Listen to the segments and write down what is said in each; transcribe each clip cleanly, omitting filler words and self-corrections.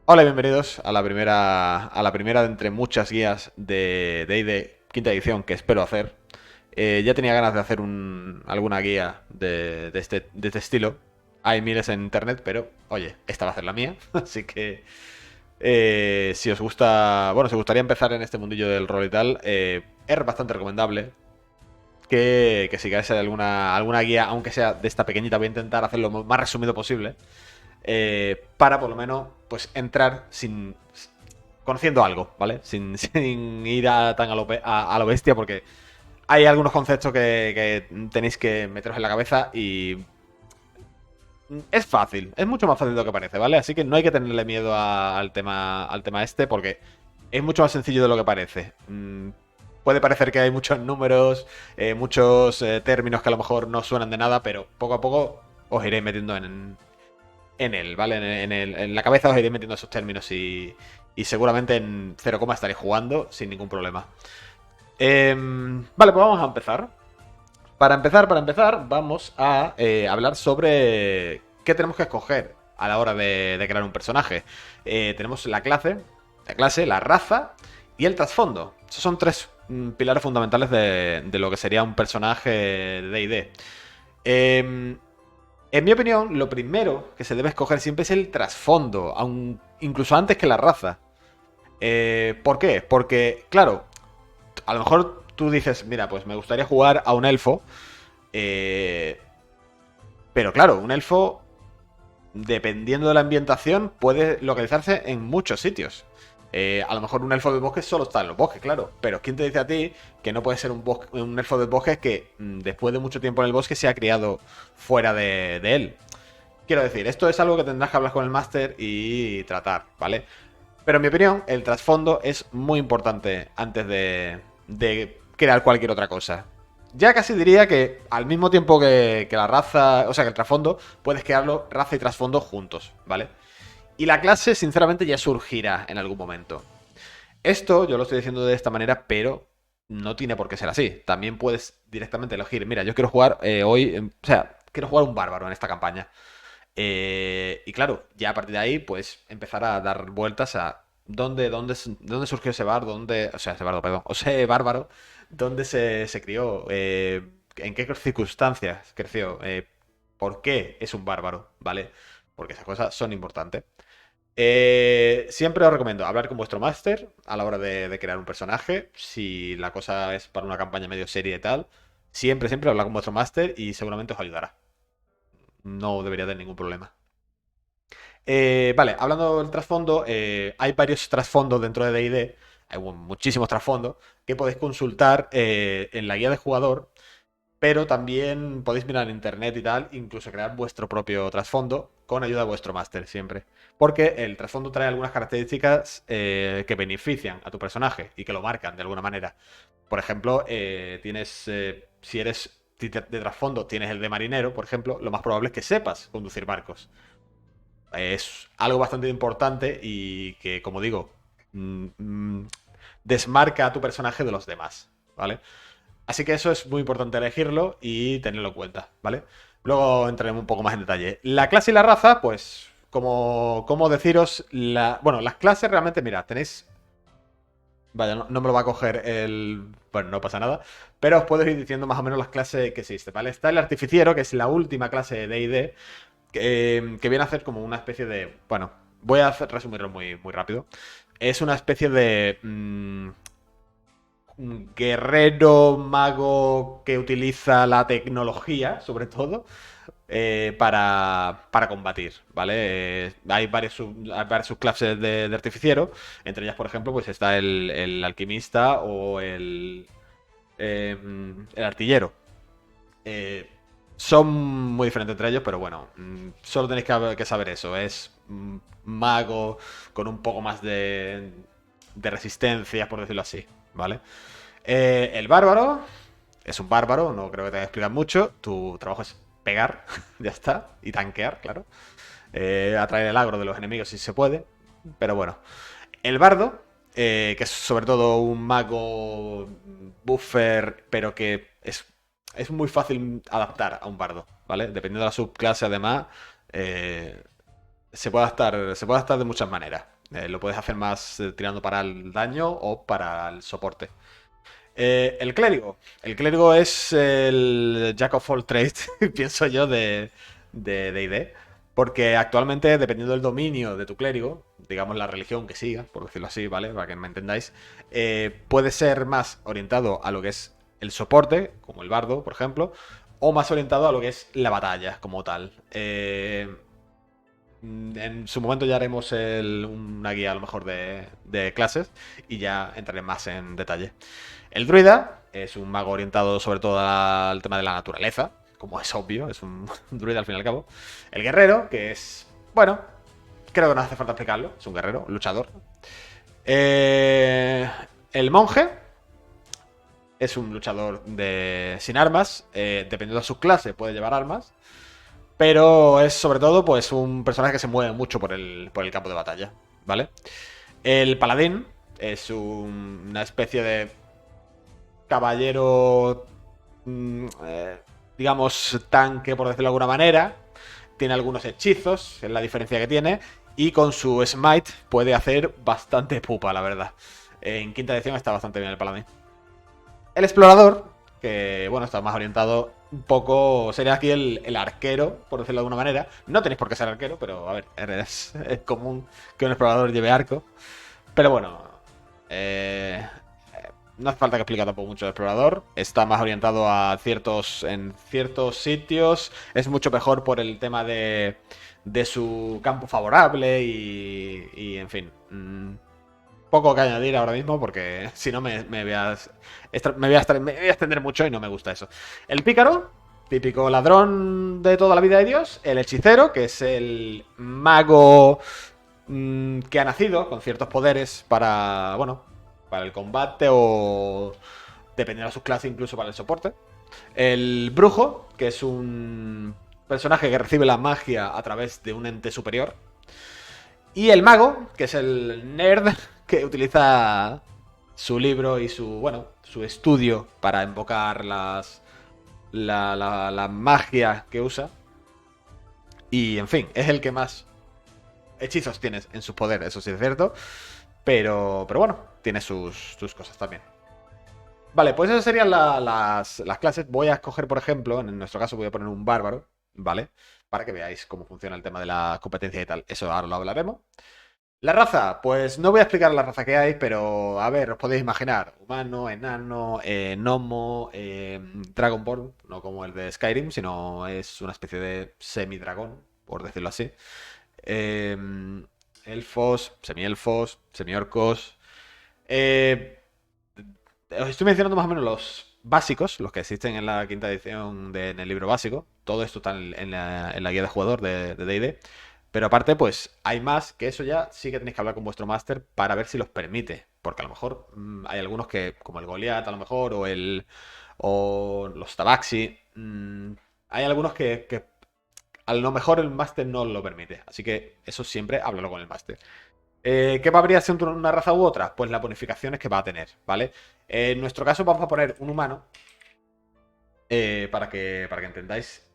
Hola y bienvenidos a la primera de entre muchas guías de D&D quinta edición que espero hacer. Ya tenía ganas de hacer alguna guía de este estilo. Hay miles en internet, pero oye, esta va a ser la mía. Así que si os gusta, bueno, si os gustaría empezar en este mundillo del rol y tal, es bastante recomendable que sigáis alguna guía, aunque sea de esta pequeñita. Voy a intentar hacerlo lo más resumido posible para por lo menos pues entrar sin conociendo algo, ¿vale? Sin ir tan a lo bestia, porque hay algunos conceptos que tenéis que meteros en la cabeza y es fácil, es mucho más fácil de lo que parece, ¿vale? Así que no hay que tenerle miedo al tema este, porque es mucho más sencillo de lo que parece. Puede parecer que hay muchos números, muchos términos que a lo mejor no suenan de nada, pero poco a poco os iréis metiendo en él, ¿vale? En la cabeza os iréis metiendo esos términos y seguramente en 0, estaréis jugando sin ningún problema. Vale, pues vamos a empezar. Para empezar, vamos a hablar sobre qué tenemos que escoger a la hora de crear un personaje. Tenemos la clase, la raza y el trasfondo. Esos son tres pilares fundamentales de lo que sería un personaje de D&D. En mi opinión, lo primero que se debe escoger siempre es el trasfondo, incluso antes que la raza. ¿Por qué? Porque, claro, a lo mejor tú dices, mira, pues me gustaría jugar a un elfo, eh, pero claro, un elfo, dependiendo de la ambientación, puede localizarse en muchos sitios. A lo mejor un elfo de bosque solo está en los bosques, claro, pero ¿quién te dice a ti que no puede ser un elfo de bosque que después de mucho tiempo en el bosque se ha criado fuera de él? Quiero decir, esto es algo que tendrás que hablar con el máster y tratar, ¿vale? Pero en mi opinión, el trasfondo es muy importante antes de crear cualquier otra cosa. Ya casi diría que al mismo tiempo que la raza, o sea, que el trasfondo, puedes crearlo raza y trasfondo juntos, ¿vale? Y la clase, sinceramente, ya surgirá en algún momento. Esto yo lo estoy diciendo de esta manera, pero no tiene por qué ser así. También puedes directamente elegir, mira, yo quiero jugar hoy, o sea, quiero jugar un bárbaro en esta campaña. Y claro, ya a partir de ahí, pues empezar a dar vueltas a dónde surgió ese bar, o sea, ese bardo, perdón, o ese bárbaro, dónde se crió, en qué circunstancias creció, por qué es un bárbaro, ¿vale? Porque esas cosas son importantes. Siempre os recomiendo hablar con vuestro máster a la hora de crear un personaje. Si la cosa es para una campaña medio seria y tal, siempre hablar con vuestro máster y seguramente os ayudará. No debería tener ningún problema. Vale, hablando del trasfondo, hay varios trasfondos dentro de D&D, hay muchísimos trasfondos que podéis consultar en la guía de jugador, pero también podéis mirar en internet y tal, incluso crear vuestro propio trasfondo con ayuda de vuestro máster siempre. Porque el trasfondo trae algunas características que benefician a tu personaje y que lo marcan de alguna manera. Por ejemplo, si eres de trasfondo, tienes el de marinero, por ejemplo, lo más probable es que sepas conducir barcos. Es algo bastante importante y que, como digo, mm, mm, desmarca a tu personaje de los demás, ¿vale? Así que eso es muy importante elegirlo y tenerlo en cuenta, ¿vale? Luego entraremos un poco más en detalle. La clase y la raza, pues, como deciros, bueno, las clases realmente, mira, tenéis. Vaya, no me lo va a coger el. Bueno, no pasa nada. Pero os puedo ir diciendo más o menos las clases que existen, ¿vale? Está el artificiero, que es la última clase de D&D, que viene a hacer como una especie de. Bueno, voy a resumirlo muy, muy rápido. Es una especie de un guerrero mago que utiliza la tecnología, sobre todo, para combatir, ¿vale? Hay varias subclases de artificiero. Entre ellas, por ejemplo, pues está el alquimista o el artillero. Eh, Son muy diferentes entre ellos, pero bueno, solo tenéis que saber eso. Es mago con un poco más de resistencia, por decirlo así, ¿vale? El bárbaro es un bárbaro, no creo que te vaya a explicar mucho. Tu trabajo es pegar, ya está, y tanquear, claro. Atraer el agro de los enemigos si se puede, pero bueno. El bardo, que es sobre todo un mago buffer, pero que es muy fácil adaptar a un bardo, ¿vale? Dependiendo de la subclase, además, eh, se puede adaptar de muchas maneras. Lo puedes hacer más tirando para el daño o para el soporte. El clérigo. El clérigo es el Jack of all trades, pienso yo, de D&D. Porque actualmente, dependiendo del dominio de tu clérigo, digamos la religión que siga, por decirlo así, ¿vale? Para que me entendáis, puede ser más orientado a lo que es el soporte, como el bardo, por ejemplo, o más orientado a lo que es la batalla como tal. En su momento ya haremos una guía a lo mejor de clases y ya entraré más en detalle. El druida es un mago orientado sobre todo al tema de la naturaleza, como es obvio, es un druida al fin y al cabo. El guerrero, que es, bueno, creo que no hace falta explicarlo, es un guerrero, un luchador. Eh, el monje es un luchador sin armas, dependiendo de su clase puede llevar armas. Pero es sobre todo pues un personaje que se mueve mucho por el campo de batalla, ¿vale? El paladín es una especie de caballero, digamos, tanque, por decirlo de alguna manera. Tiene algunos hechizos, es la diferencia que tiene. Y con su smite puede hacer bastante pupa, la verdad. En quinta edición está bastante bien el paladín. El explorador, que bueno, está más orientado un poco. Sería aquí el arquero, por decirlo de alguna manera. No tenéis por qué ser arquero, pero a ver, es común que un explorador lleve arco. Pero bueno, no hace falta que explique tampoco mucho el explorador. Está más orientado a en ciertos sitios. Es mucho mejor por el tema de su campo favorable y en fin. Poco que añadir ahora mismo porque si no me voy a, me voy a extender mucho y no me gusta eso. El pícaro, típico ladrón de toda la vida de Dios. El hechicero, que es el mago que ha nacido con ciertos poderes para, bueno, para el combate o dependiendo de sus clases incluso para el soporte. El brujo, que es un personaje que recibe la magia a través de un ente superior. Y el mago, que es el nerd que utiliza su libro y bueno, su estudio para invocar la magia que usa. Y en fin, es el que más hechizos tienes en su poder, eso sí es cierto. Pero bueno, tiene sus cosas también. Vale, pues esas serían las clases. Voy a escoger, por ejemplo, en nuestro caso voy a poner un bárbaro, ¿vale? Para que veáis cómo funciona el tema de la competencia y tal. Eso ahora lo hablaremos. La raza, pues no voy a explicar la raza que hay, pero a ver, os podéis imaginar. Humano, enano, gnomo, Dragonborn, no como el de Skyrim, sino es una especie de semi-dragón, por decirlo así. Eh, elfos, semi-elfos, semi-orcos. Eh, Os estoy mencionando más o menos los básicos, los que existen en la quinta edición en el libro básico. Todo esto está en la guía de jugador de D&D. Pero aparte, pues hay más que eso ya sí que tenéis que hablar con vuestro máster para ver si los permite. Porque a lo mejor hay algunos que, como el Goliath a lo mejor, o los Tabaxi, hay algunos que a lo mejor el máster no lo permite. Así que eso siempre háblalo con el máster. ¿Qué habría sido una raza u otra? Pues las bonificaciones que va a tener, ¿vale? En nuestro caso vamos a poner un humano para que entendáis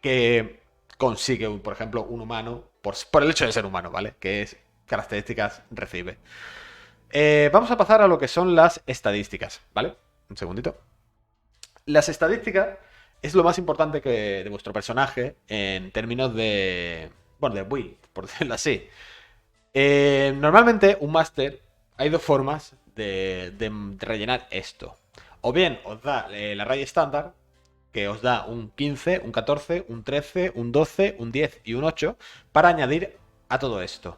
que consigue, por ejemplo, un humano por el hecho de ser humano, ¿vale? ¿Qué características recibe? Vamos a pasar a lo que son las estadísticas, ¿vale? Un segundito. Las estadísticas es lo más importante de vuestro personaje en términos de, bueno, de build, por decirlo así. Normalmente un máster hay dos formas de rellenar esto. O bien os da el array estándar, que os da un 15, un 14, un 13, un 12, un 10 y un 8 para añadir a todo esto.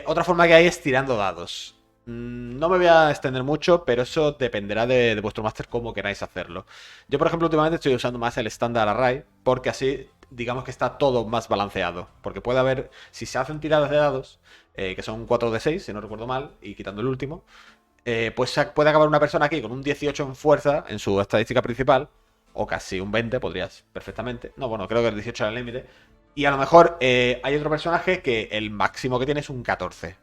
Otra forma que hay es tirando dados. No me voy a extender mucho, pero eso dependerá de vuestro máster cómo queráis hacerlo. Yo, por ejemplo, últimamente estoy usando más el Standard Array, porque así digamos que está todo más balanceado. Porque puede haber, si se hacen tiradas de dados, que son 4 de 6, si no recuerdo mal, y quitando el último, pues puede acabar una persona aquí con un 18 en fuerza en su estadística principal, o casi un 20, podrías perfectamente. No, bueno, creo que el 18 era el límite. Y a lo mejor hay otro personaje que el máximo que tiene es un 14.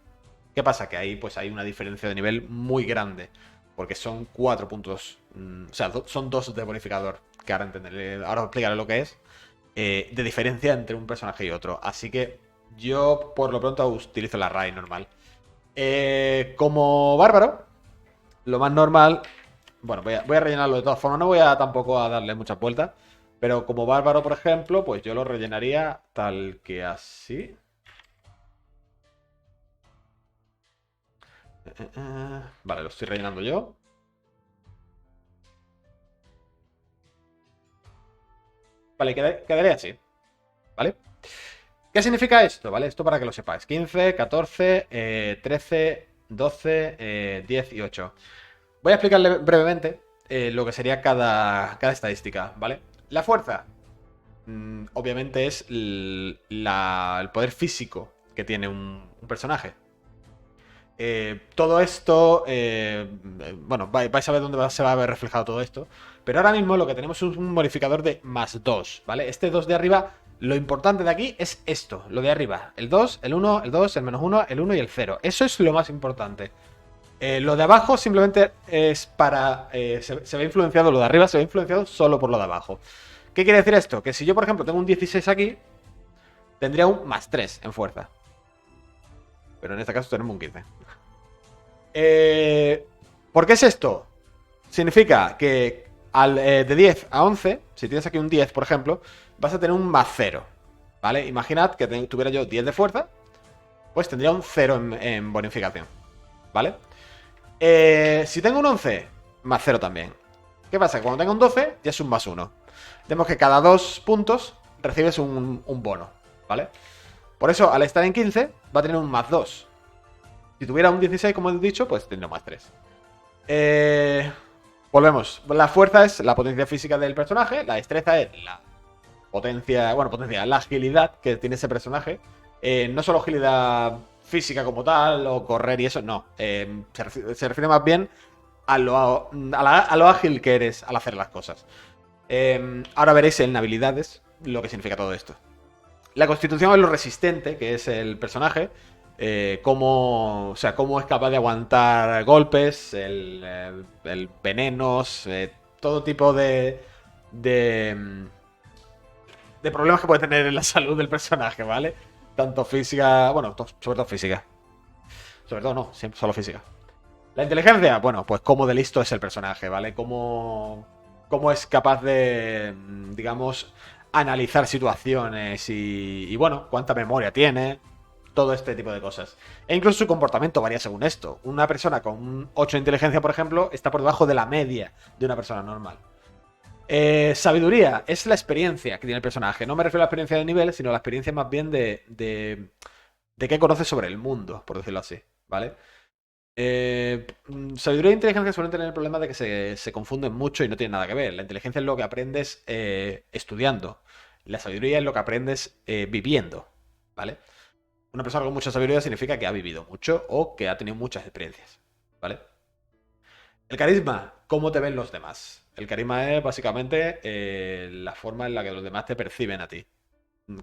¿Qué pasa? Que ahí pues hay una diferencia de nivel muy grande. Porque son 4 puntos. O sea, son 2 de bonificador. Que ahora entenderé. Ahora os explicaré lo que es. De diferencia entre un personaje y otro. Así que Yo, por lo pronto, utilizo la raíz normal. Como bárbaro, lo más normal. Bueno, voy a rellenarlo de todas formas. No voy a tampoco a darle muchas vueltas. Pero como bárbaro, por ejemplo, pues yo lo rellenaría tal que así. Vale, lo estoy rellenando yo. Vale, quedaría así. ¿Vale? ¿Qué significa esto? ¿Vale? Esto para que lo sepáis. 15, 14, 13, 12, 10 y 8. Voy a explicarle brevemente lo que sería cada estadística, ¿vale? La fuerza, obviamente, es el poder físico que tiene un personaje. Todo esto, bueno, vais a ver dónde se va a ver reflejado todo esto. Pero ahora mismo lo que tenemos es un modificador de +2, ¿vale? Este 2 de arriba, lo importante de aquí es esto, lo de arriba. El 2, el 1, el 2, el -1, el 1 y el 0. Eso es lo más importante. Lo de abajo simplemente es para... se ve influenciado, lo de arriba se ve influenciado solo por lo de abajo. ¿Qué quiere decir esto? Que si yo, por ejemplo, tengo un 16 aquí, tendría un +3 en fuerza. Pero en este caso tenemos un 15. ¿Por qué es esto? Significa que de 10 a 11, si tienes aquí un 10, por ejemplo, vas a tener un +0. ¿Vale? Imaginad que tuviera yo 10 de fuerza, pues tendría un 0 en bonificación. ¿Vale? Si tengo un 11, +0 también. ¿Qué pasa? Cuando tengo un 12, ya es un +1. Vemos que cada 2 puntos recibes un bono. ¿Vale? Por eso, al estar en 15, va a tener un +2. Si tuviera un 16, como he dicho, pues tendría un +3. Volvemos. La fuerza es la potencia física del personaje. La destreza es la potencia. Bueno, potencia, la agilidad que tiene ese personaje. No solo agilidad física como tal, o correr y eso, no. Se refiere más bien a lo ágil que eres al hacer las cosas. Ahora veréis en habilidades lo que significa todo esto. La constitución es lo resistente que es el personaje. Cómo es capaz de aguantar golpes, el venenos, todo tipo de problemas que puede tener en la salud del personaje, ¿vale? Tanto física, bueno, sobre todo física. Sobre todo no, siempre solo física. La inteligencia, bueno, pues cómo de listo es el personaje, ¿vale? Cómo es capaz de, digamos, analizar situaciones y, bueno, cuánta memoria tiene, todo este tipo de cosas. E incluso su comportamiento varía según esto. Una persona con un 8 de inteligencia, por ejemplo, está por debajo de la media de una persona normal. Sabiduría es la experiencia que tiene el personaje. No me refiero a la experiencia de nivel, sino a la experiencia más bien de qué conoce sobre el mundo, por decirlo así, ¿vale? Sabiduría e inteligencia suelen tener el problema de que se confunden mucho y no tienen nada que ver. La inteligencia es lo que aprendes estudiando. La sabiduría es lo que aprendes viviendo, ¿vale? Una persona con mucha sabiduría significa que ha vivido mucho o que ha tenido muchas experiencias, ¿vale? El carisma, ¿cómo te ven los demás? El carisma es básicamente la forma en la que los demás te perciben a ti.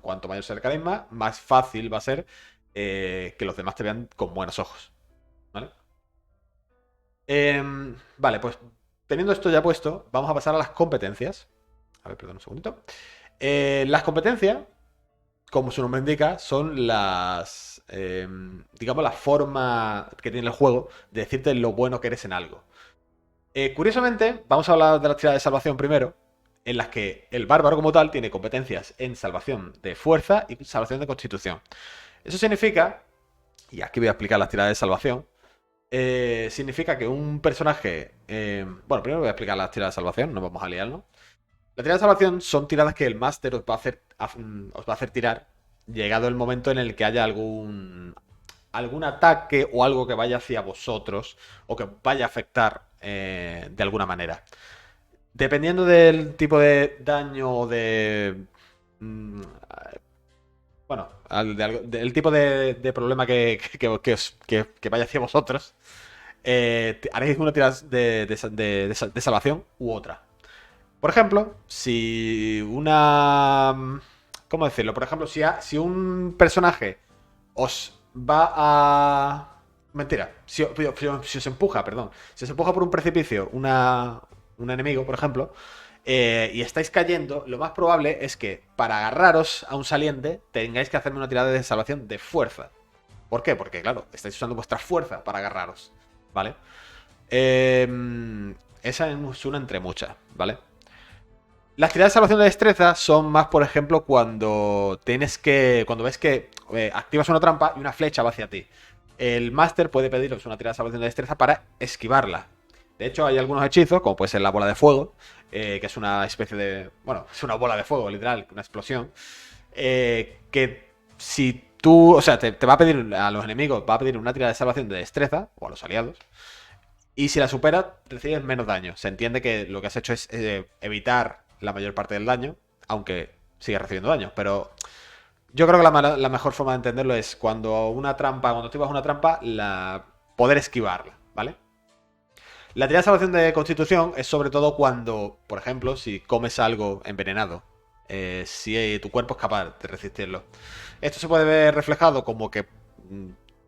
Cuanto mayor sea el carisma, más fácil va a ser que los demás te vean con buenos ojos, ¿vale? Vale, pues teniendo esto ya puesto, vamos a pasar a las competencias. A ver, perdón un segundito. Las competencias, como su nombre indica, son digamos, la forma que tiene el juego de decirte lo bueno que eres en algo. Curiosamente, vamos a hablar de las tiradas de salvación primero, en las que el bárbaro como tal tiene competencias en salvación de fuerza y salvación de constitución. Eso significa, y aquí voy a explicar las tiradas de salvación, significa que un personaje... bueno, primero voy a explicar las tiradas de salvación, no vamos a liarnos. Las tiradas de salvación son tiradas que el máster os va a hacer tirar, llegado el momento en el que haya algún ataque o algo que vaya hacia vosotros o que vaya a afectar de alguna manera. Dependiendo del tipo de daño o de... mm, bueno, del tipo de problema que vaya hacia vosotros, haréis una tirada de salvación u otra. Por ejemplo, si una... ¿Cómo decirlo? Por ejemplo, si un personaje os va a... Mentira, si os empuja, perdón. Si os empuja por un precipicio un enemigo, por ejemplo, y estáis cayendo, lo más probable es que para agarraros a un saliente tengáis que hacerme una tirada de salvación de fuerza. ¿Por qué? Porque, claro, estáis usando vuestra fuerza para agarraros, ¿vale? Esa es una entre muchas, ¿vale? Las tiradas de salvación de destreza son más, por ejemplo, cuando tienes que. Cuando ves que activas una trampa y una flecha va hacia ti. El máster puede pediros una tirada de salvación de destreza para esquivarla. De hecho, hay algunos hechizos, como puede ser la bola de fuego, que es una especie de. Bueno, es una bola de fuego, literal, una explosión. Que si tú. O sea, te va a pedir a los enemigos, va a pedir una tirada de salvación de destreza, o a los aliados. Y si la superas, recibes menos daño. Se entiende que lo que has hecho es evitar la mayor parte del daño, aunque sigues recibiendo daño. Pero yo creo que la mejor forma de entenderlo es cuando activas una trampa, poder esquivarla, ¿vale? La tirada de salvación de constitución es sobre todo cuando, por ejemplo, si comes algo envenenado, si tu cuerpo es capaz de resistirlo. Esto se puede ver reflejado como que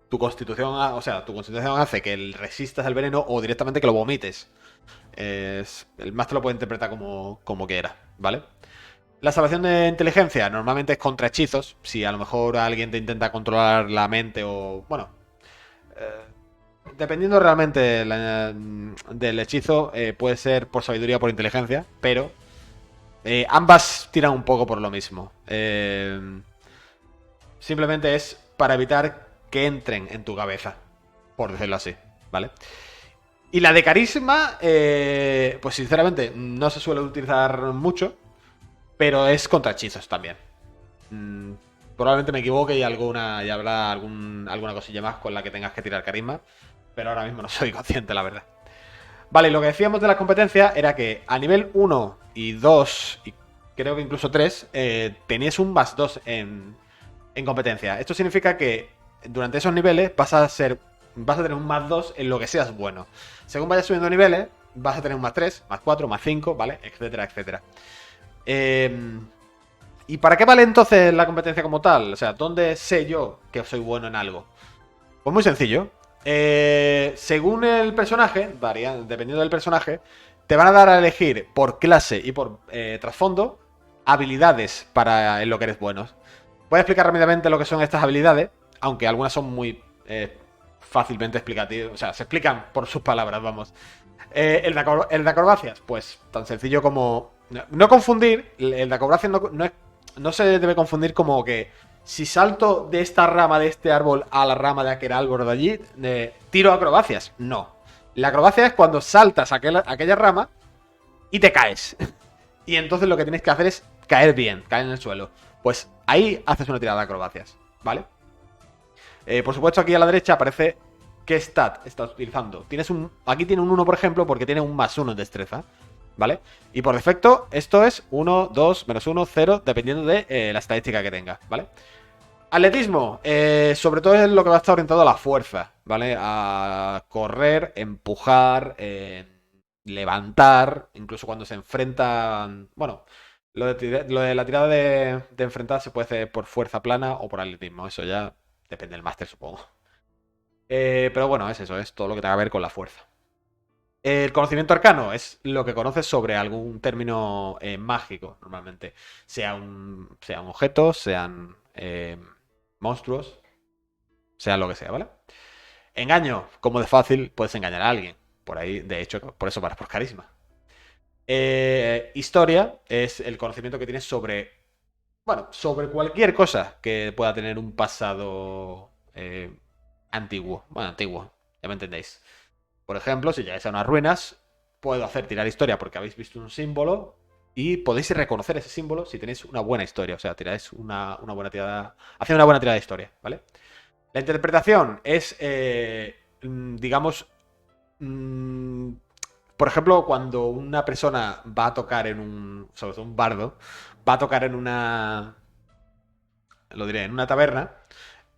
tu constitución, o sea, tu constitución hace que resistas el veneno o directamente que lo vomites. El máster lo puede interpretar como quiera, ¿vale? La salvación de inteligencia normalmente es contra hechizos. Si a lo mejor alguien te intenta controlar la mente o. Bueno. Dependiendo realmente del hechizo, puede ser por sabiduría o por inteligencia, pero ambas tiran un poco por lo mismo. Simplemente es para evitar que entren en tu cabeza, por decirlo así, ¿vale? Y la de carisma, pues sinceramente no se suele utilizar mucho, pero es contra hechizos también. Mm, Probablemente me equivoque y habrá alguna cosilla más con la que tengas que tirar carisma, pero ahora mismo no soy consciente, la verdad. Vale, lo que decíamos de las competencias era que a nivel 1 y 2, y creo que incluso 3, tenías un más 2 en competencia. Esto significa que durante esos niveles vas a tener un más 2 en lo que seas bueno. Según vayas subiendo niveles, vas a tener un más 3, más 4, más 5, ¿vale? Etcétera, etcétera. ¿Y para qué vale entonces la competencia como tal? O sea, ¿dónde sé yo que soy bueno en algo? Pues muy sencillo. Según el personaje, dependiendo del personaje, te van a dar a elegir por clase y por trasfondo habilidades para en lo que eres bueno. Voy a explicar rápidamente lo que son estas habilidades, aunque algunas son muy fácilmente explicativas. O sea, se explican por sus palabras, vamos. El de acrobacias, pues tan sencillo como. No confundir, el de acrobacias no se debe confundir como que si salto de esta rama de este árbol a la rama de aquel árbol de allí, tiro acrobacias. No. La acrobacia es cuando saltas a aquella rama y te caes. Y entonces lo que tienes que hacer es caer bien, caer en el suelo. Pues ahí haces una tirada de acrobacias, ¿vale? Por supuesto, aquí a la derecha aparece qué stat estás utilizando. Aquí tiene un 1, por ejemplo, porque tiene un más 1 en destreza, ¿vale? Y por defecto, esto es 1, 2, menos 1, 0, dependiendo de la estadística que tenga, ¿vale? Atletismo, sobre todo es lo que va a estar orientado a la fuerza, ¿vale? A correr, empujar, levantar, incluso cuando se enfrentan. Bueno, lo de la tirada de enfrentar se puede hacer por fuerza plana o por atletismo, eso ya depende del máster, supongo. Pero bueno, es eso, es todo lo que tenga que ver con la fuerza. El conocimiento arcano es lo que conoces sobre algún término mágico, normalmente. Sean objetos, sean monstruos, sea lo que sea, ¿vale? Engaño, como de fácil puedes engañar a alguien. Por ahí, de hecho, por eso vas por carisma. Historia es el conocimiento que tienes sobre. Bueno, sobre cualquier cosa que pueda tener un pasado antiguo. Bueno, antiguo, ya me entendéis. Por ejemplo, si llegáis a unas ruinas, puedo hacer tirar historia porque habéis visto un símbolo y podéis reconocer ese símbolo si tenéis una buena historia. O sea, tiráis una buena tirada. Haced una buena tirada de historia, ¿vale? La interpretación es, digamos, mm, por ejemplo, cuando una persona va a tocar sobre todo un bardo, va a tocar lo diré, en una taberna,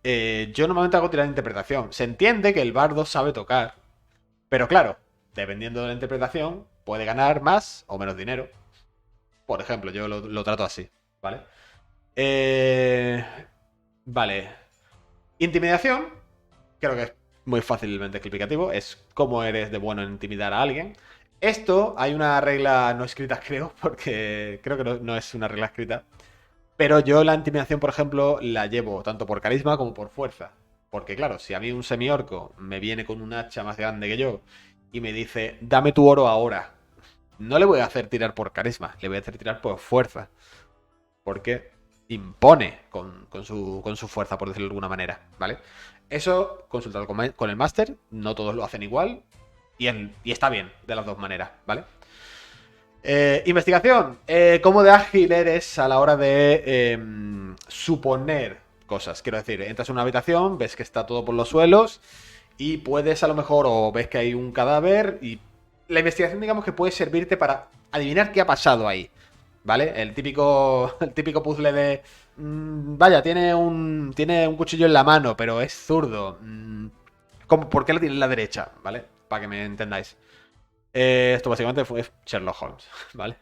yo normalmente hago tirar de interpretación. Se entiende que el bardo sabe tocar, pero claro, dependiendo de la interpretación, puede ganar más o menos dinero. Por ejemplo, yo lo trato así, ¿vale? Eh, vale. Intimidación, creo que es muy fácilmente explicativo. Es cómo eres de bueno en intimidar a alguien. Esto hay una regla no escrita, creo, porque creo que no es una regla escrita. Pero yo la intimidación, por ejemplo, la llevo tanto por carisma como por fuerza. Porque claro, si a mí un semiorco me viene con un hacha más grande que yo y me dice, dame tu oro ahora, no le voy a hacer tirar por carisma, le voy a hacer tirar por fuerza. Porque impone con su fuerza, por decirlo de alguna manera, ¿vale? Eso, consultado con el máster, no todos lo hacen igual y está bien de las dos maneras, ¿vale? Investigación. ¿Cómo de ágil eres a la hora de suponer cosas? Quiero decir, entras en una habitación, ves que está todo por los suelos y puedes a lo mejor, o ves que hay un cadáver y la investigación digamos que puede servirte para adivinar qué ha pasado ahí. ¿Vale? El típico puzzle de... vaya, tiene un cuchillo en la mano, pero es zurdo. ¿Por qué lo tiene en la derecha? ¿Vale? Para que me entendáis. Esto básicamente fue Sherlock Holmes, ¿vale?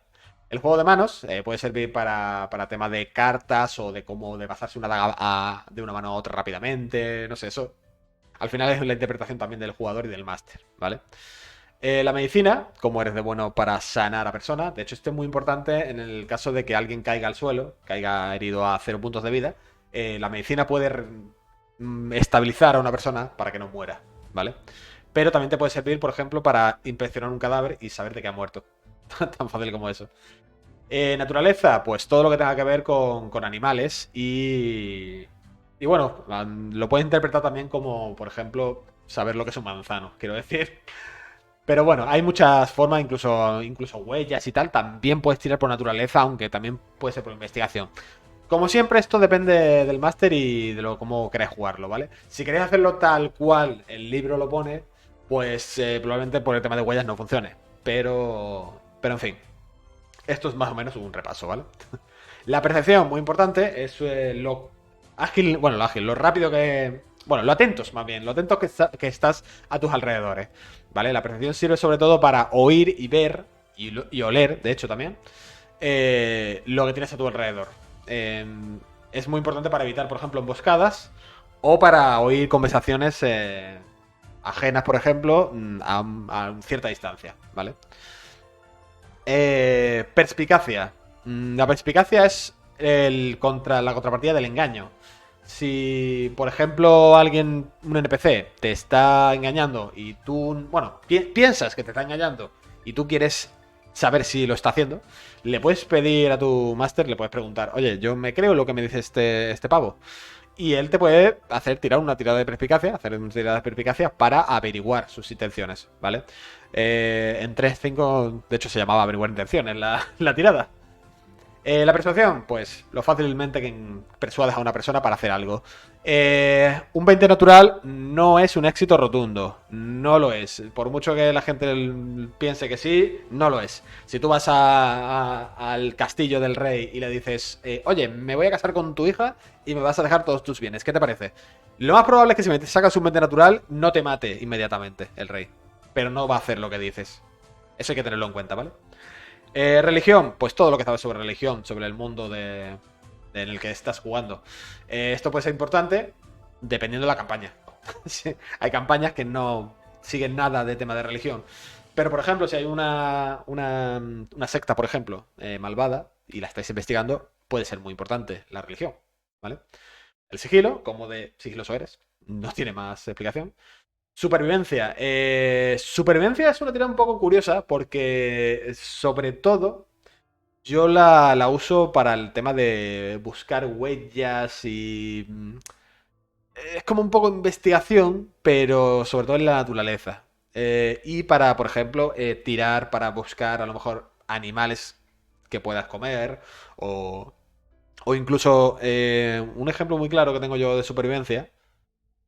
El juego de manos puede servir para temas de cartas o de cómo de pasarse una daga de una mano a otra rápidamente, no sé, eso. Al final es la interpretación también del jugador y del máster, ¿vale? La medicina, como eres de bueno para sanar a persona, de hecho esto es muy importante en el caso de que alguien caiga al suelo, caiga herido a 0 puntos de vida, la medicina puede estabilizar a una persona para que no muera, ¿vale? Pero también te puede servir, por ejemplo, para inspeccionar un cadáver y saber de qué ha muerto. Tan fácil como eso. Naturaleza, pues todo lo que tenga que ver con animales y bueno, lo puedes interpretar también como, por ejemplo, saber lo que es un manzano, quiero decir. Pero bueno, hay muchas formas, incluso huellas y tal. También puedes tirar por naturaleza, aunque también puede ser por investigación. Como siempre, esto depende del máster y de lo cómo queráis jugarlo, ¿vale? Si queréis hacerlo tal cual el libro lo pone, pues probablemente por el tema de huellas no funcione. Pero en fin, esto es más o menos un repaso, ¿vale? La percepción, muy importante, es lo ágil, bueno, lo ágil, lo rápido que... Bueno, lo atentos más bien, lo atentos que estás a tus alrededores, ¿vale? La percepción sirve sobre todo para oír y ver, y oler, de hecho también, lo que tienes a tu alrededor. Eh, es muy importante para evitar, por ejemplo, emboscadas o para oír conversaciones ajenas, por ejemplo, a cierta distancia, ¿vale? Perspicacia. La perspicacia es la contrapartida del engaño. Si, por ejemplo, un NPC, te está engañando y tú, bueno, piensas que te está engañando y tú quieres saber si lo está haciendo, le puedes pedir a tu máster, le puedes preguntar, oye, yo me creo lo que me dice este pavo. Y él te puede tirar una tirada de perspicacia, hacer una tirada de perspicacia para averiguar sus intenciones, ¿vale? En 3.5, de hecho se llamaba averiguar intenciones la tirada. La persuasión, pues lo fácilmente que persuades a una persona para hacer algo. Un 20 natural no es un éxito rotundo, no lo es. Por mucho que la gente piense que sí, no lo es. Si tú vas al castillo del rey y le dices, oye, me voy a casar con tu hija y me vas a dejar todos tus bienes, ¿qué te parece? Lo más probable es que si me sacas un 20 natural, no te mate inmediatamente el rey. Pero no va a hacer lo que dices. Eso hay que tenerlo en cuenta, ¿vale? Religión, pues todo lo que sabes sobre religión, sobre el mundo en el que estás jugando. Esto puede ser importante dependiendo de la campaña. Sí, hay campañas que no siguen nada de tema de religión. Pero, por ejemplo, si hay una secta, por ejemplo, malvada, y la estáis investigando, puede ser muy importante la religión, ¿vale? El sigilo, como de sigiloso eres, no tiene más explicación. Supervivencia. Supervivencia es una tirada un poco curiosa porque, sobre todo, yo la uso para el tema de buscar huellas y... Es como un poco investigación, pero sobre todo en la naturaleza. Y para, por ejemplo, tirar para buscar a lo mejor animales que puedas comer o incluso un ejemplo muy claro que tengo yo de supervivencia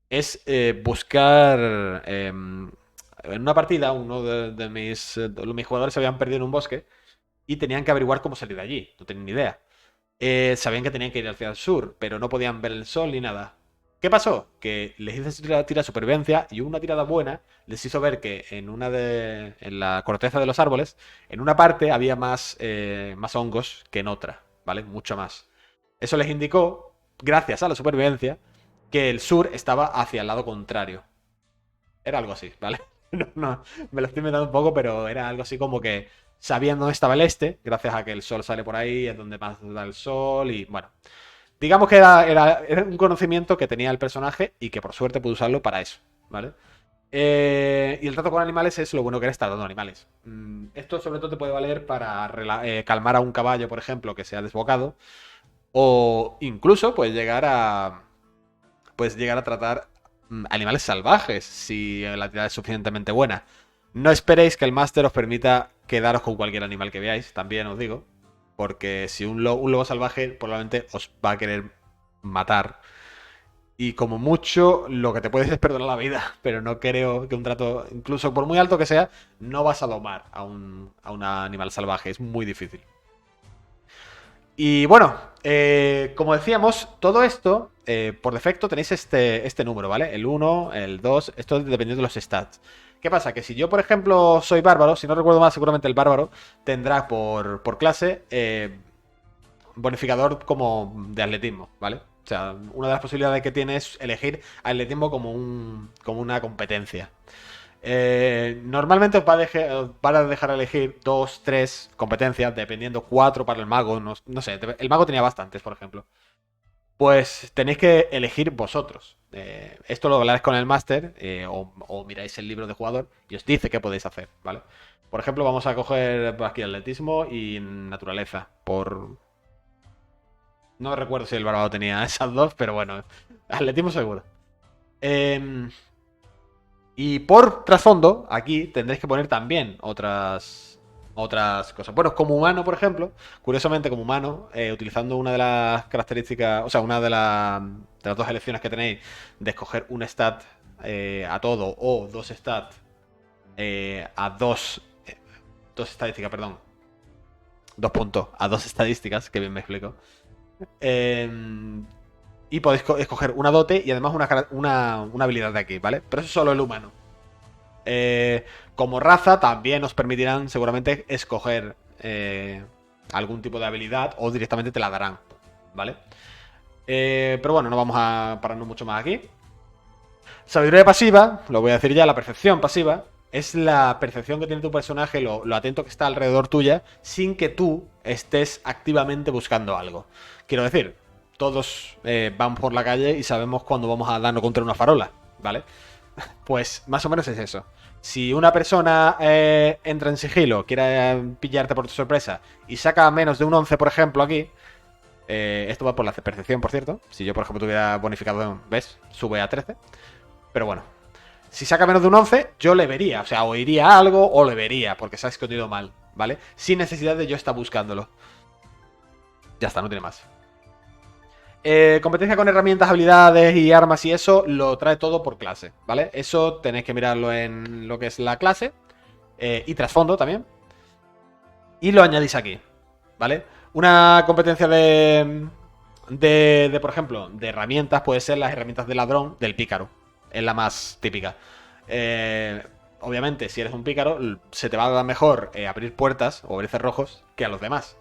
es buscar en una partida, uno de mis jugadores se habían perdido en un bosque y tenían que averiguar cómo salir de allí. No tenían ni idea. Sabían que tenían que ir hacia el sur, pero no podían ver el sol ni nada. ¿Qué pasó? Que les hice tira supervivencia y una tirada buena les hizo ver que en la corteza de los árboles, en una parte había más hongos que en otra, ¿vale? Mucho más. Eso les indicó, gracias a la supervivencia, que el sur estaba hacia el lado contrario. Era algo así, ¿vale? No, no, me lo estoy inventando un poco, pero era algo así como que sabían dónde estaba el este, gracias a que el sol sale por ahí, es donde más da el sol, y bueno. Digamos que era un conocimiento que tenía el personaje y que por suerte pude usarlo para eso, ¿vale? Y el trato con animales es lo bueno que eres tratando animales. Esto sobre todo te puede valer para calmar a un caballo, por ejemplo, que se ha desbocado. O incluso puedes llegar a tratar animales salvajes si la tirada es suficientemente buena. No esperéis que el máster os permita quedaros con cualquier animal que veáis, también os digo. Porque si un lobo salvaje probablemente os va a querer matar. Y como mucho, lo que te puedes es perdonar la vida. Pero no creo que un trato, incluso por muy alto que sea, no vas a domar a un animal salvaje. Es muy difícil. Y bueno, como decíamos, todo esto, por defecto tenéis este número, ¿vale? El uno, el 2, esto dependiendo de los stats. ¿Qué pasa? Que si yo, por ejemplo, soy bárbaro, si no recuerdo mal, seguramente el bárbaro tendrá por clase bonificador como de atletismo, ¿vale? O sea, una de las posibilidades que tiene es elegir atletismo como una competencia. Normalmente os van a dejar elegir dos, tres competencias, dependiendo cuatro para el mago. No, no sé, el mago tenía bastantes, por ejemplo. Pues tenéis que elegir vosotros. Esto lo habláis con el máster o miráis el libro de jugador y os dice qué podéis hacer, ¿vale? Por ejemplo, vamos a coger aquí atletismo y naturaleza. No recuerdo si el barbado tenía esas dos, pero bueno, atletismo seguro. Eh, Y por trasfondo, aquí tendréis que poner también otras cosas. Bueno, como humano, por ejemplo, curiosamente como humano, utilizando una de las características, o sea, una de las dos elecciones que tenéis de escoger un stat a todo o dos stats a dos estadísticas, perdón, dos puntos a dos estadísticas, que bien me explico. Eh, y podéis escoger una dote y además una habilidad de aquí, ¿vale? Pero eso es solo el humano. Como raza también os permitirán seguramente escoger algún tipo de habilidad o directamente te la darán, ¿vale? Pero bueno, no vamos a pararnos mucho más aquí. Sabiduría pasiva, lo voy a decir ya, la percepción pasiva, es la percepción que tiene tu personaje, lo atento que está alrededor tuya, sin que tú estés activamente buscando algo. Quiero decir, todos van por la calle y sabemos cuándo vamos a darnos contra una farola, ¿vale? Pues más o menos es eso. Si una persona entra en sigilo, quiere pillarte por tu sorpresa y saca menos de un 11, por ejemplo, aquí, esto va por la percepción, por cierto. Si yo, por ejemplo, tuviera bonificado, ¿ves? Sube a 13. Pero bueno, si saca menos de un 11, yo le vería. O sea, oiría algo o le vería, porque se ha escondido mal, ¿vale? Sin necesidad de yo estar buscándolo. Ya está, no tiene más. Competencia con herramientas, habilidades y armas y eso lo trae todo por clase, ¿vale? Eso tenéis que mirarlo en lo que es la clase y trasfondo también. Y lo añadís aquí, ¿vale? Una competencia por ejemplo, de herramientas puede ser las herramientas de ladrón del pícaro. Es la más típica. Obviamente, si eres un pícaro, se te va a dar mejor abrir puertas o abrir cerrojos que a los demás.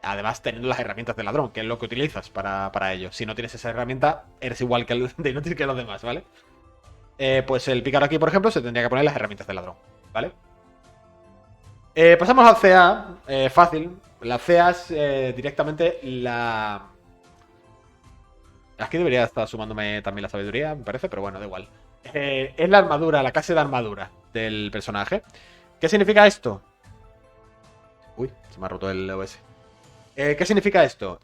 Además, teniendo las herramientas de ladrón, que es lo que utilizas para ello. Si no tienes esa herramienta, eres igual que de inútil que los demás, ¿vale? Pues el pícaro aquí, por ejemplo, se tendría que poner las herramientas de ladrón, ¿vale? Pasamos al CA, fácil. La CA es directamente la... Aquí debería estar sumándome también la sabiduría, me parece, pero bueno, da igual. Es la armadura, la clase de armadura del personaje. ¿Qué significa esto? Uy, se me ha roto el OS. ¿Qué significa esto?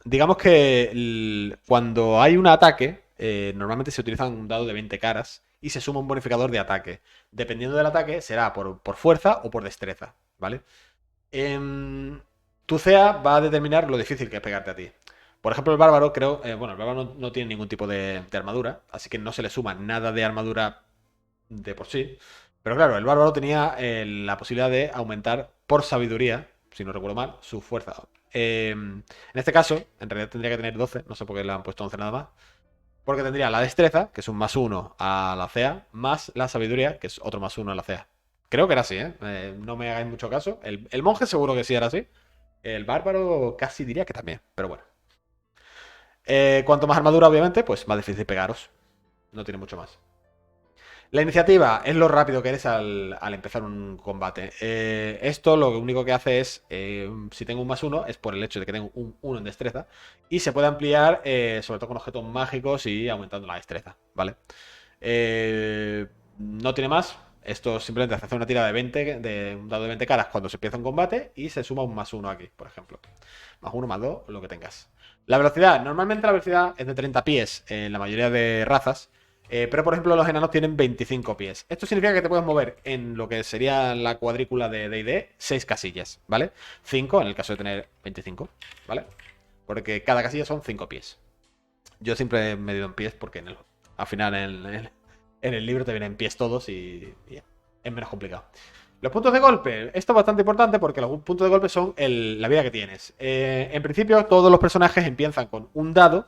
Digamos que cuando hay un ataque, normalmente se utiliza un dado de 20 caras y se suma un bonificador de ataque. Dependiendo del ataque, será por fuerza o por destreza, ¿vale? Tu CA va a determinar lo difícil que es pegarte a ti. Por ejemplo, el bárbaro, creo. Bueno, el bárbaro no tiene ningún tipo de armadura, así que no se le suma nada de armadura de por sí. Pero claro, el bárbaro tenía la posibilidad de aumentar por sabiduría, si no recuerdo mal, su fuerza. En este caso, en realidad tendría que tener 12, no sé por qué le han puesto 11 nada más. Porque tendría la destreza, que es un más uno a la CA, más la sabiduría, que es otro más uno a la CA. Creo que era así, ¿eh? No me hagáis mucho caso. El monje seguro que sí era así. El bárbaro casi diría que también, pero bueno. Cuanto más armadura, obviamente, pues más difícil pegaros. No tiene mucho más. La iniciativa es lo rápido que eres al empezar un combate. Esto lo único que hace es, si tengo un +1, es por el hecho de que tengo un 1 en destreza. Y se puede ampliar, sobre todo con objetos mágicos y aumentando la destreza, ¿vale? No tiene más. Esto simplemente hace una tira de 20, de un dado de 20 caras cuando se empieza un combate y se suma un +1 aquí, por ejemplo. +1, +2, lo que tengas. La velocidad. Normalmente la velocidad es de 30 pies en la mayoría de razas. Pero por ejemplo los enanos tienen 25 pies. Esto significa que te puedes mover en lo que sería la cuadrícula de D&D 6 casillas, ¿vale? 5 en el caso de tener 25, ¿vale? Porque cada casilla son 5 pies. Yo siempre he medido en pies porque al final en el libro te vienen pies todos y es menos complicado. Los puntos de golpe. Esto es bastante importante porque los puntos de golpe son la vida que tienes. En principio todos los personajes empiezan con un dado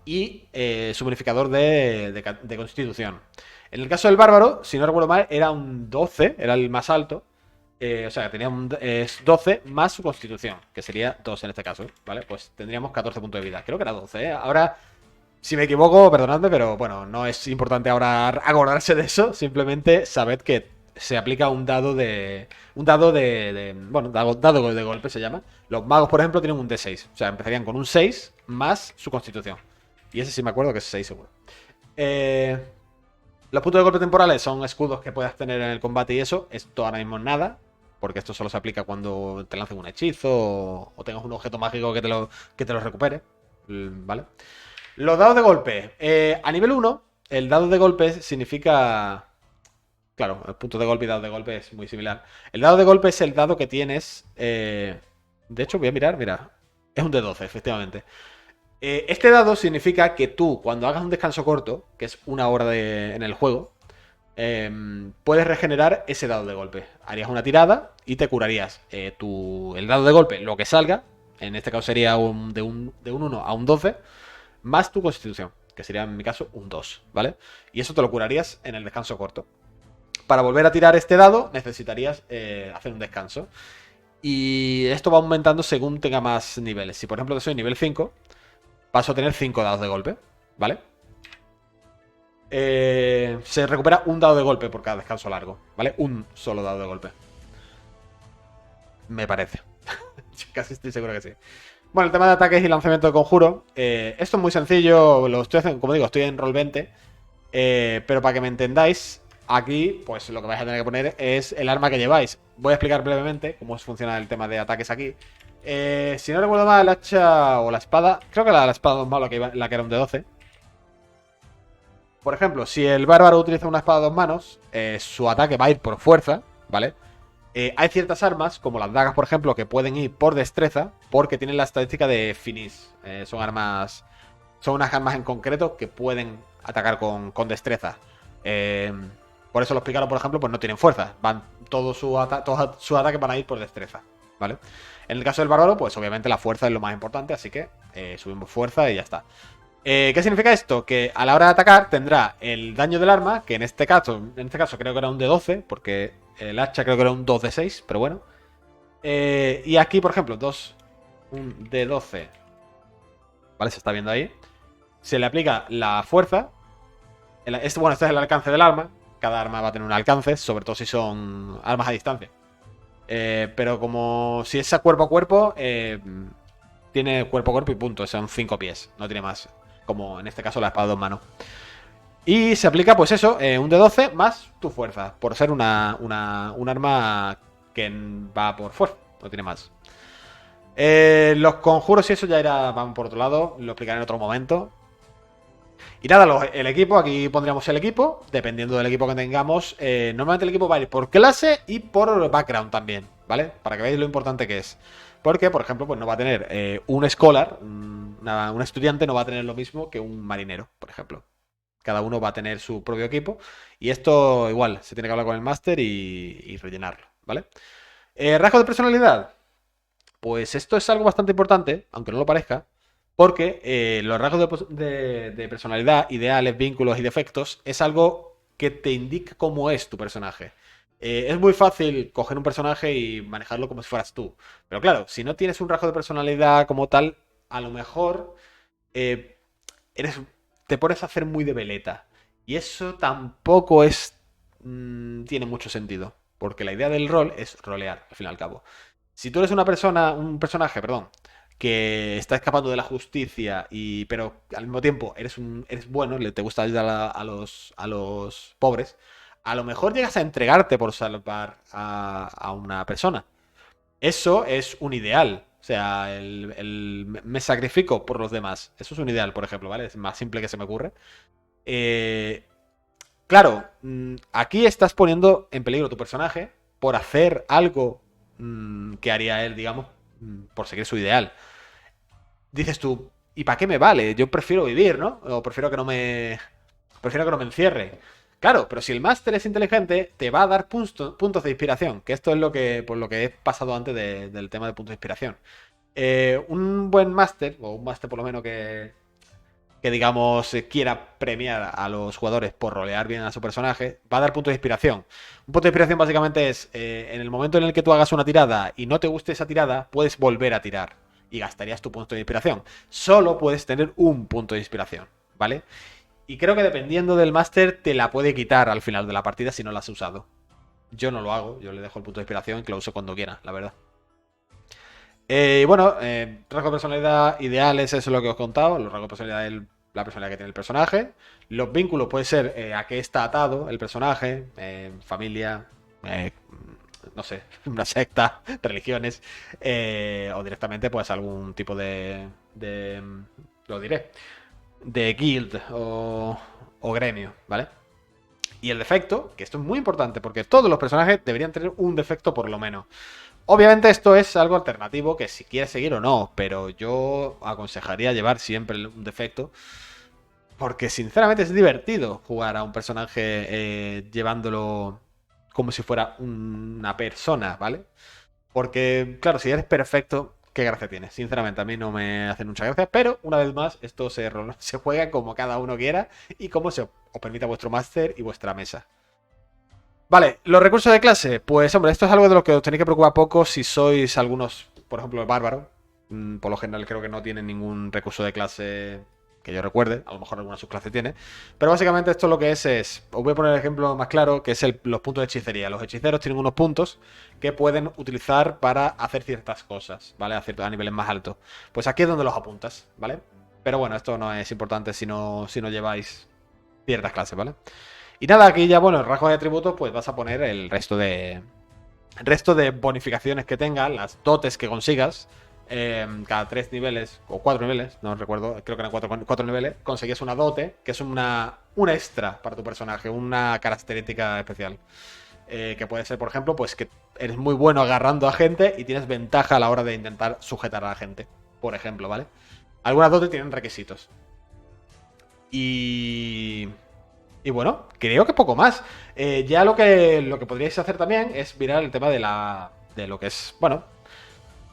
y su bonificador de constitución. En el caso del bárbaro, si no recuerdo mal, era un 12, era el más alto. O sea, tenía es 12 más su constitución, que sería 2 en este caso, ¿vale? Pues tendríamos 14 puntos de vida. Creo que era 12, ¿eh? Ahora, si me equivoco, perdonadme, pero bueno, no es importante ahora acordarse de eso. Simplemente sabed que se aplica un dado de. Un dado bueno, dado de golpe se llama. Los magos, por ejemplo, tienen un D6. O sea, empezarían con un 6 más su constitución. Y ese sí me acuerdo que es 6 seguro. Eh, los puntos de golpe temporales son escudos que puedas tener en el combate y eso. Esto ahora mismo nada. Porque esto solo se aplica cuando te lancen un hechizo o tengas un objeto mágico que te lo recupere. ¿Vale? Los dados de golpe. A nivel 1, el dado de golpe significa. Claro, el punto de golpe y dado de golpe es muy similar. El dado de golpe es el dado que tienes. De hecho, voy a mirar, mira. Es un D12, efectivamente. Este dado significa que tú, cuando hagas un descanso corto, que es una hora en el juego, puedes regenerar ese dado de golpe. Harías una tirada y te curarías el dado de golpe, lo que salga. En este caso sería de un 1 a un 12, más tu constitución, que sería en mi caso un 2, ¿vale? Y eso te lo curarías en el descanso corto. Para volver a tirar este dado necesitarías hacer un descanso. Y esto va aumentando según tenga más niveles. Si por ejemplo soy nivel 5, paso a tener 5 dados de golpe, ¿vale? Se recupera un dado de golpe por cada descanso largo, ¿vale? Un solo dado de golpe. Me parece. Casi estoy seguro que sí. Bueno, el tema de ataques y lanzamiento de conjuro. Esto es muy sencillo. Lo estoy haciendo, como digo, estoy en roll 20. Pero para que me entendáis, aquí, pues lo que vais a tener que poner es el arma que lleváis. Voy a explicar brevemente cómo funciona el tema de ataques aquí. Si no recuerdo mal, el hacha o la espada. Creo que la espada dos manos, la que era un de 12. Por ejemplo, si el bárbaro utiliza una espada a dos manos, su ataque va a ir por fuerza, ¿vale? Hay ciertas armas, como las dagas, por ejemplo, que pueden ir por destreza, porque tienen la estadística de finis. Son armas. Son unas armas en concreto que pueden atacar con destreza. Por eso los pícaros, por ejemplo, pues no tienen fuerza. Todos sus ataques van a ir por destreza, ¿vale? En el caso del bárbaro, pues obviamente la fuerza es lo más importante, así que subimos fuerza y ya está. ¿Qué significa esto? Que a la hora de atacar tendrá el daño del arma, que en este caso creo que era un de 12, porque el hacha creo que era un 2 de 6, pero bueno. Y aquí, por ejemplo, un de 12, ¿vale? Se está viendo ahí. Se le aplica la fuerza. Este es el alcance del arma. Cada arma va a tener un alcance, sobre todo si son armas a distancia. Pero como si es a cuerpo, tiene cuerpo a cuerpo y punto. Son 5 pies, no tiene más. Como en este caso la espada de dos manos. Y se aplica, pues eso, un de 12 más tu fuerza. Por ser un arma que va por fuerza, no tiene más. Los conjuros y eso ya van por otro lado. Lo explicaré en otro momento. Y nada, el equipo, aquí pondríamos el equipo, dependiendo del equipo que tengamos. Normalmente el equipo va a ir por clase y por background también, ¿vale? Para que veáis lo importante que es. Porque, por ejemplo, pues no va a tener un scholar, un estudiante no va a tener lo mismo que un marinero, por ejemplo. Cada uno va a tener su propio equipo. Y esto igual, se tiene que hablar con el máster y rellenarlo, ¿vale? Rasgos de personalidad. Pues esto es algo bastante importante, aunque no lo parezca. Porque los rasgos de personalidad, ideales, vínculos y defectos es algo que te indica cómo es tu personaje. Es muy fácil coger un personaje y manejarlo como si fueras tú. Pero claro, si no tienes un rasgo de personalidad como tal, a lo mejor eh, te pones a hacer muy de veleta. Y eso tampoco tiene mucho sentido. Porque la idea del rol es rolear, al fin y al cabo. Si tú eres una persona, un personaje, perdón, que está escapando de la justicia, pero al mismo tiempo eres bueno, te gusta ayudar a los pobres, a lo mejor llegas a entregarte por salvar a una persona. Eso es un ideal. O sea, me sacrifico por los demás. Eso es un ideal, por ejemplo, ¿vale? Es más simple que se me ocurre. Eh, claro, aquí estás poniendo en peligro tu personaje por hacer algo que haría él, digamos, por seguir su ideal. Dices tú, ¿y para qué me vale? Yo prefiero vivir, ¿no? O prefiero que no me encierre. Claro, pero si el máster es inteligente, te va a dar puntos de inspiración, que esto es por lo que he pasado antes del tema de puntos de inspiración. Un buen máster, o un máster por lo menos que digamos quiera premiar a los jugadores por rolear bien a su personaje, va a dar puntos de inspiración. Un punto de inspiración básicamente es, en el momento en el que tú hagas una tirada y no te guste esa tirada, puedes volver a tirar y gastarías tu punto de inspiración. Solo puedes tener un punto de inspiración, ¿vale? Y creo que dependiendo del máster te la puede quitar al final de la partida si no la has usado. Yo no lo hago, yo le dejo el punto de inspiración y que lo uso cuando quiera, la verdad. Y bueno, rasgos de personalidad ideales, eso es lo que os he contado. Los rasgos de personalidad es la personalidad que tiene el personaje. Los vínculos puede ser a qué está atado el personaje, familia, eh, no sé, una secta, religiones, o directamente pues algún tipo lo diré, de guild o gremio, ¿vale? Y el defecto, que esto es muy importante porque todos los personajes deberían tener un defecto por lo menos. Obviamente esto es algo alternativo que si quieres seguir o no, pero yo aconsejaría llevar siempre un defecto porque sinceramente es divertido jugar a un personaje llevándolo como si fuera una persona, ¿vale? Porque, claro, si eres perfecto, ¿qué gracia tiene? Sinceramente, a mí no me hace mucha gracia, pero una vez más, esto se juega como cada uno quiera y como os permita vuestro máster y vuestra mesa. Vale, los recursos de clase. Pues hombre, esto es algo de lo que os tenéis que preocupar poco si sois algunos, por ejemplo, bárbaros. Por lo general creo que no tienen ningún recurso de clase que yo recuerde. A lo mejor alguna subclase tiene. Pero básicamente esto lo que es... Os voy a poner el ejemplo más claro, que es los puntos de hechicería. Los hechiceros tienen unos puntos que pueden utilizar para hacer ciertas cosas, ¿vale? A niveles más altos. Pues aquí es donde los apuntas, ¿vale? Pero bueno, esto no es importante si no lleváis ciertas clases, ¿vale? Y nada, aquí ya, bueno, el rasgo de atributos, pues vas a poner el resto de bonificaciones que tengas, las dotes que consigas. Cada 3 niveles, o 4 niveles, no recuerdo, creo que eran cuatro niveles, conseguías una dote, que es un extra para tu personaje, una característica especial. Que puede ser, por ejemplo, pues que eres muy bueno agarrando a gente y tienes ventaja a la hora de intentar sujetar a la gente, por ejemplo, ¿vale? Algunas dotes tienen requisitos. Y... Y bueno, creo que poco más. Ya lo que podríais hacer también es mirar el tema de lo que es, bueno,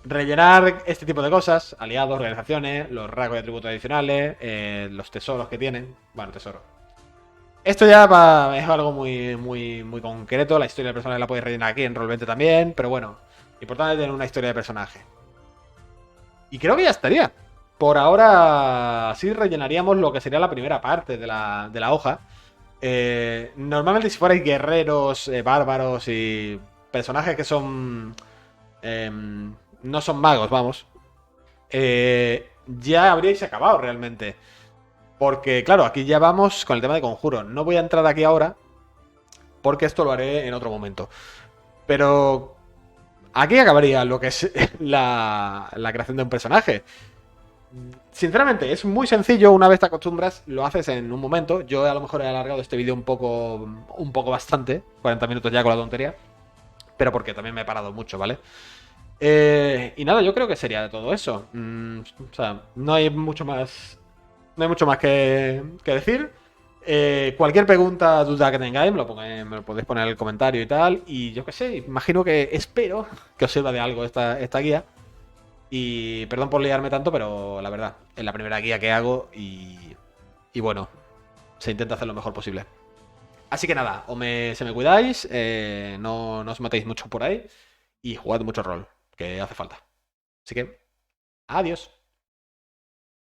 rellenar este tipo de cosas, aliados, organizaciones, los rasgos de atributos adicionales, los tesoros que tienen. Bueno, tesoros. Esto ya es algo muy, muy, muy concreto. La historia del personaje la podéis rellenar aquí en Roll20 también, pero bueno, importante tener una historia de personaje. Y creo que ya estaría. Por ahora sí rellenaríamos lo que sería la primera parte de la hoja. Normalmente si fuerais guerreros, bárbaros y personajes que son... no son magos, vamos. Ya habríais acabado realmente. Porque claro, aquí ya vamos con el tema de conjuro. No voy a entrar aquí ahora porque esto lo haré en otro momento. Pero aquí acabaría lo que es la creación de un personaje. Sinceramente, es muy sencillo, una vez te acostumbras, lo haces en un momento. Yo a lo mejor he alargado este vídeo un poco bastante, 40 minutos ya con la tontería, pero porque también me he parado mucho, ¿vale? Y nada, yo creo que sería de todo eso. O sea, no hay mucho más que decir. Cualquier pregunta, duda que tengáis, me lo podéis poner en el comentario y tal. Y yo qué sé, imagino espero que os sirva de algo esta guía. Y perdón por liarme tanto, pero la verdad, es la primera guía que hago y bueno, se intenta hacer lo mejor posible. Así que nada, se me cuidáis, no os matéis mucho por ahí y jugad mucho rol, que hace falta. Así que, adiós.